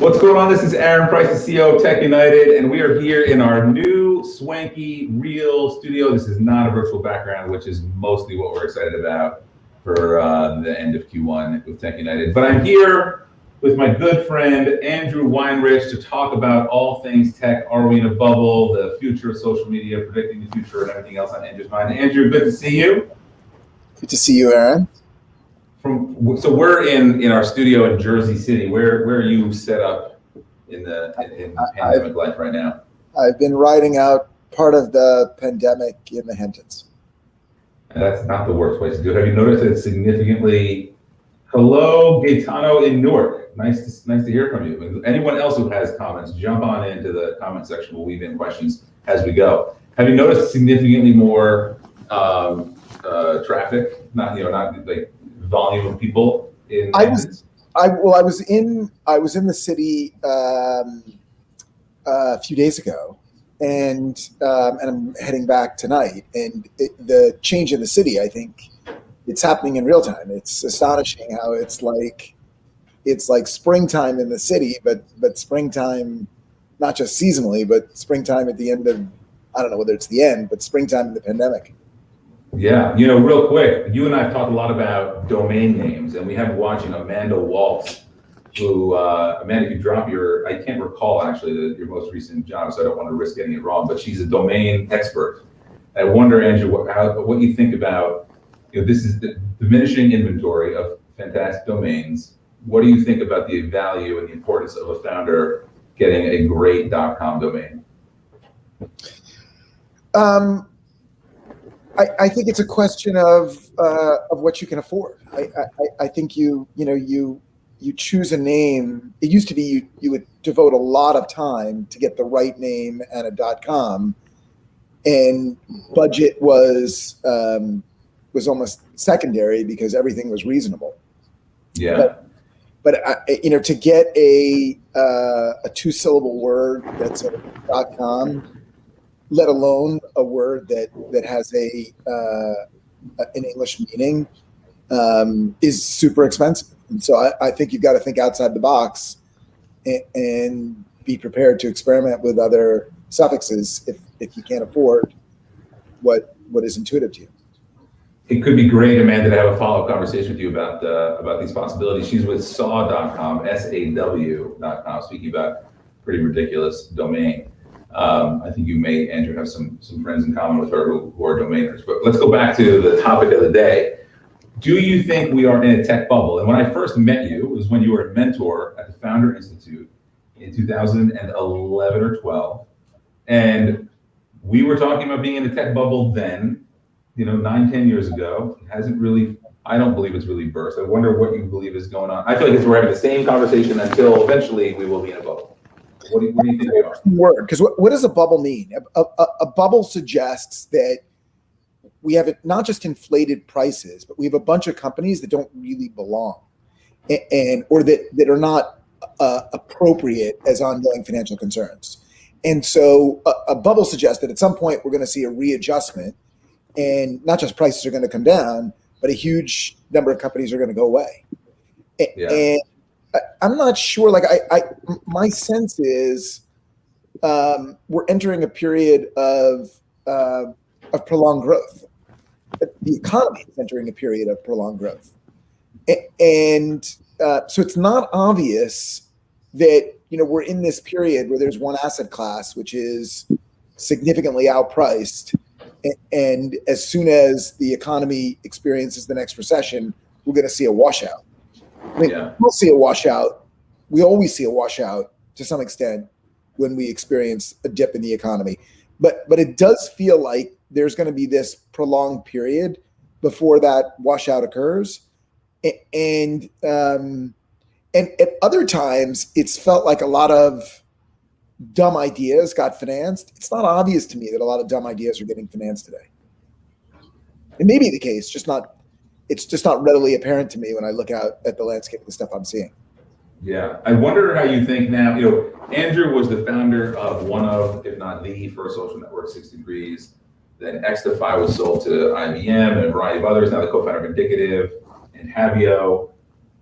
What's going on? This is Aaron Price, the CEO of Tech United, and we are here in our new swanky real studio. This is not a virtual background, which is mostly what we're excited about for the end of Q1 with Tech United. But I'm here with my good friend, Andrew Weinrich, to talk about all things tech. Are we in a bubble? The future of social media, predicting the future, and everything else on Andrew's mind. Andrew, good to see you. Good to see you, Aaron. So we're in our studio in Jersey City. Where are you set up in pandemic life right now? I've been riding out part of the pandemic in the Hamptons. And that's not the worst place to do it. Have you noticed it's significantly? Hello, Gaetano in Newark. Nice to hear from you. And anyone else who has comments, jump on into the comment section. We'll weave in questions as we go. Have you noticed significantly more traffic? Not like volume of people in. I was in the city a few days ago, and I'm heading back tonight. And the change in the city, I think, it's happening in real time. It's astonishing how it's like springtime in the city, but springtime, not just seasonally, but springtime at the end of, I don't know whether it's the end, but springtime in the pandemic. Yeah, real quick, you and I have talked a lot about domain names, and we have watching Amanda Waltz, who, Amanda, if you drop I can't recall actually your most recent job, so I don't want to risk getting it wrong, but she's a domain expert. I wonder, Andrew, what you think about, this is the diminishing inventory of fantastic domains. What do you think about the value and the importance of a founder getting a great .com domain? I think it's a question of what you can afford. I think you choose a name. It used to be you would devote a lot of time to get the right name and a .com, and budget was almost secondary because everything was reasonable. Yeah. But to get a 2-syllable word that's a .com, let alone a word that has an English meaning, is super expensive. And so I think you've got to think outside the box and be prepared to experiment with other suffixes if you can't afford what is intuitive to you. It could be great, Amanda, to have a follow-up conversation with you about these possibilities. She's with saw.com, SAW.com, speaking about pretty ridiculous domain. I think you may, Andrew, have some friends in common with her who are domainers. But let's go back to the topic of the day. Do you think we are in a tech bubble? And when I first met you, it was when you were a mentor at the Founder Institute in 2011 or 12. And we were talking about being in a tech bubble then, 9-10 years ago. It hasn't really, I don't believe it's really burst. I wonder what you believe is going on. I feel like we're having the same conversation until eventually we will be in a bubble. What do you think we are? Word, because what does a bubble mean? A bubble suggests that we have not just inflated prices, but we have a bunch of companies that don't really belong, or that are not appropriate as ongoing financial concerns. And so a bubble suggests that at some point we're going to see a readjustment, and not just prices are going to come down, but a huge number of companies are going to go away. Yeah. And I'm not sure. My sense is we're entering a period of prolonged growth. The economy is entering a period of prolonged growth, and so it's not obvious that we're in this period where there's one asset class which is significantly outpriced, and as soon as the economy experiences the next recession, we're going to see a washout. We'll see a washout. We always see a washout to some extent when we experience a dip in the economy. But it does feel like there's going to be this prolonged period before that washout occurs. And at other times, it's felt like a lot of dumb ideas got financed. It's not obvious to me that a lot of dumb ideas are getting financed today. It may be the case, it's just not readily apparent to me when I look out at the landscape of the stuff I'm seeing. Yeah, I wonder how you think now. Andrew was the founder of one of, if not the first social network, 6 Degrees. Then Xtify was sold to IBM and a variety of others. Now the co-founder of Indicative and Havio.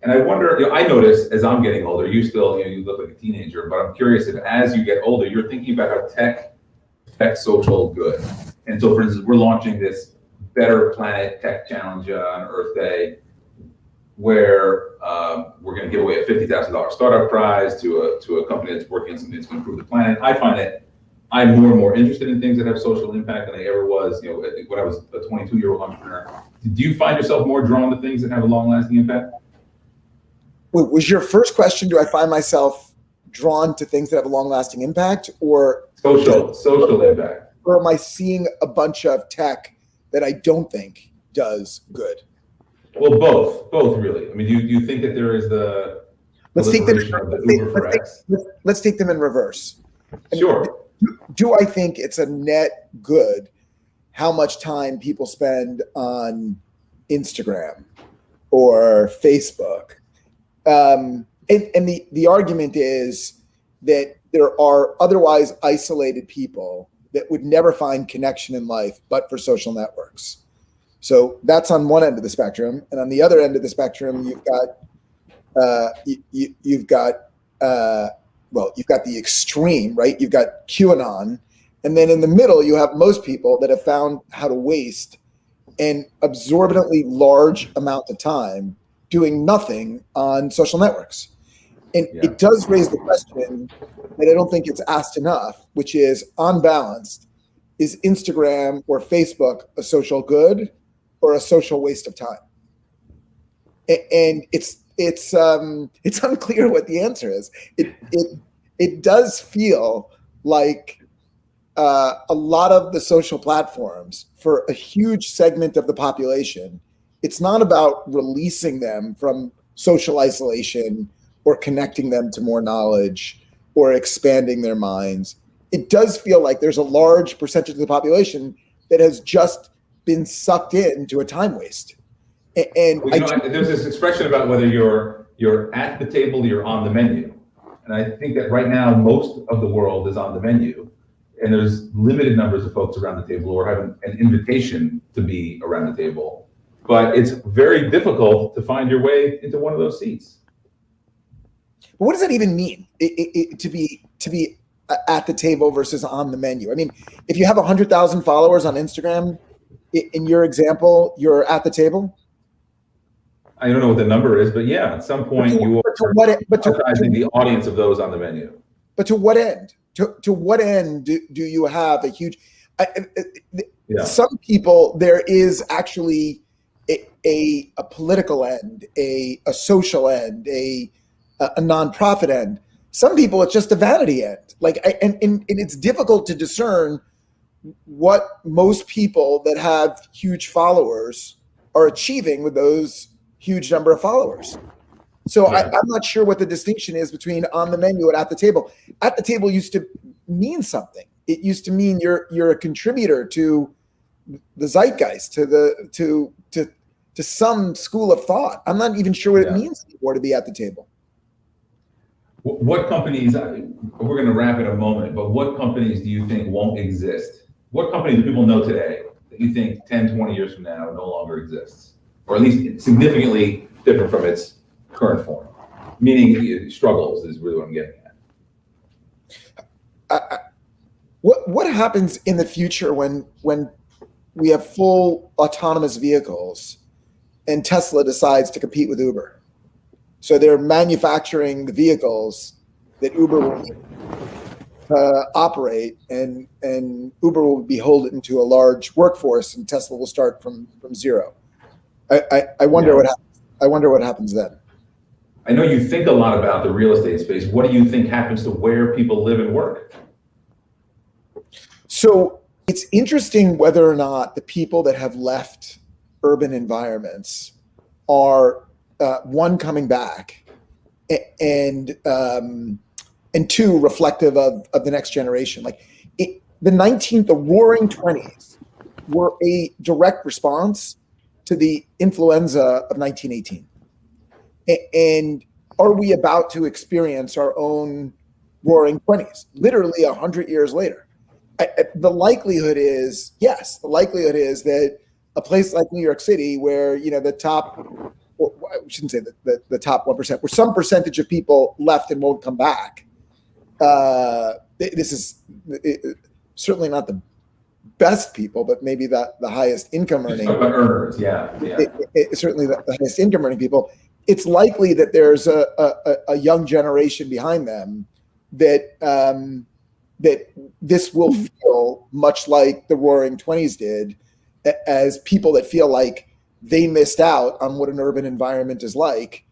And I wonder, I notice as I'm getting older, you still, you look like a teenager, but I'm curious if as you get older, you're thinking about how tech affects social good. And so, for instance, we're launching this Better Planet Tech Challenge on Earth Day, where we're going to give away a $50,000 startup prize to a company that's working on something that's going to improve the planet. I find that I'm more and more interested in things that have social impact than I ever was, when I was a 22-year-old entrepreneur. Do you find yourself more drawn to things that have a long-lasting impact? Was your first question, do I find myself drawn to things that have a long-lasting impact, or social impact? Or am I seeing a bunch of tech that I don't think does good? Well, both really. I mean, do you think that there is the proliferation of the Uber for X? Let's take them in reverse. Sure. Do I think it's a net good how much time people spend on Instagram or Facebook? And the argument is that there are otherwise isolated people that would never find connection in life but for social networks. So that's on one end of the spectrum, and on the other end of the spectrum, you've got the extreme, right? You've got QAnon, and then in the middle, you have most people that have found how to waste an absorbently large amount of time doing nothing on social networks. And It does raise the question that I don't think it's asked enough, which is, on balance, is Instagram or Facebook a social good or a social waste of time? And it's unclear what the answer is. It does feel like a lot of the social platforms, for a huge segment of the population, it's not about releasing them from social isolation or connecting them to more knowledge or expanding their minds. It does feel like there's a large percentage of the population that has just been sucked into a time waste. And there's this expression about whether you're at the table or you're on the menu. And I think that right now, most of the world is on the menu. And there's limited numbers of folks around the table or having an invitation to be around the table. But it's very difficult to find your way into one of those seats. But what does that even mean? To be at the table versus on the menu? I mean, if you have 100,000 followers on Instagram, in your example, you're at the table? I don't know what the number is, but yeah, at some point you are advertising the audience of those on the menu. But to what end? To what end do you have a huge? Some people, there is actually a political end, a social end, a nonprofit end. Some people, it's just a vanity end. And it's difficult to discern what most people that have huge followers are achieving with those huge number of followers. So I'm not sure what the distinction is between on the menu and at the table. At the table used to mean something. It used to mean you're a contributor to the zeitgeist, to some school of thought. I'm not even sure what it means anymore to be at the table. What companies, we're going to wrap in a moment, but what companies do you think won't exist? What company do people know today that you think 10, 20 years from now no longer exists? Or at least significantly different from its current form? Meaning it struggles is really what I'm getting at. What happens in the future when we have full autonomous vehicles and Tesla decides to compete with Uber? So they're manufacturing the vehicles that Uber will operate, and Uber will be beholden to a large workforce, and Tesla will start from zero. I wonder what happens. I wonder what happens then. I know you think a lot about the real estate space. What do you think happens to where people live and work? So it's interesting whether or not the people that have left urban environments are one, coming back, and two, reflective of the next generation. Like the Roaring '20s were a direct response to the influenza of 1918. And are we about to experience our own Roaring '20s, literally 100 years later? The likelihood is yes. The likelihood is that a place like New York City, where the top well, I shouldn't say the top 1%, where some percentage of people left and won't come back. This is certainly not the best people, but maybe the highest income earning. Earners, yeah. Certainly the highest income earning people. It's likely that there's a young generation behind them that that this will feel much like the Roaring '20s did, as people that feel like they missed out on what an urban environment is like,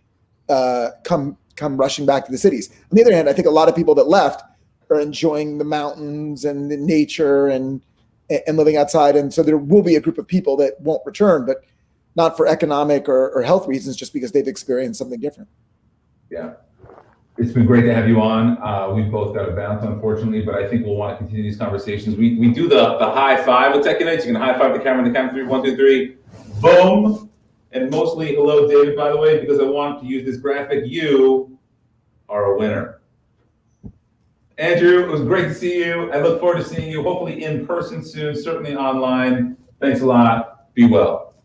come rushing back to the cities. On the other hand, I think a lot of people that left are enjoying the mountains and the nature and living outside, and so there will be a group of people that won't return, but not for economic or health reasons, just because they've experienced something different. Yeah. It's been great to have you on. We've both got to bounce, unfortunately, but I think we'll want to continue these conversations. We do the high five with Tech Unites. You can high five the camera in the count of 3, 1, 2, 3. Boom. And mostly hello, David, by the way, because I want to use this graphic. You are a winner. Andrew, it was great to see you. I look forward to seeing you hopefully in person soon, certainly online. Thanks a lot. Be well.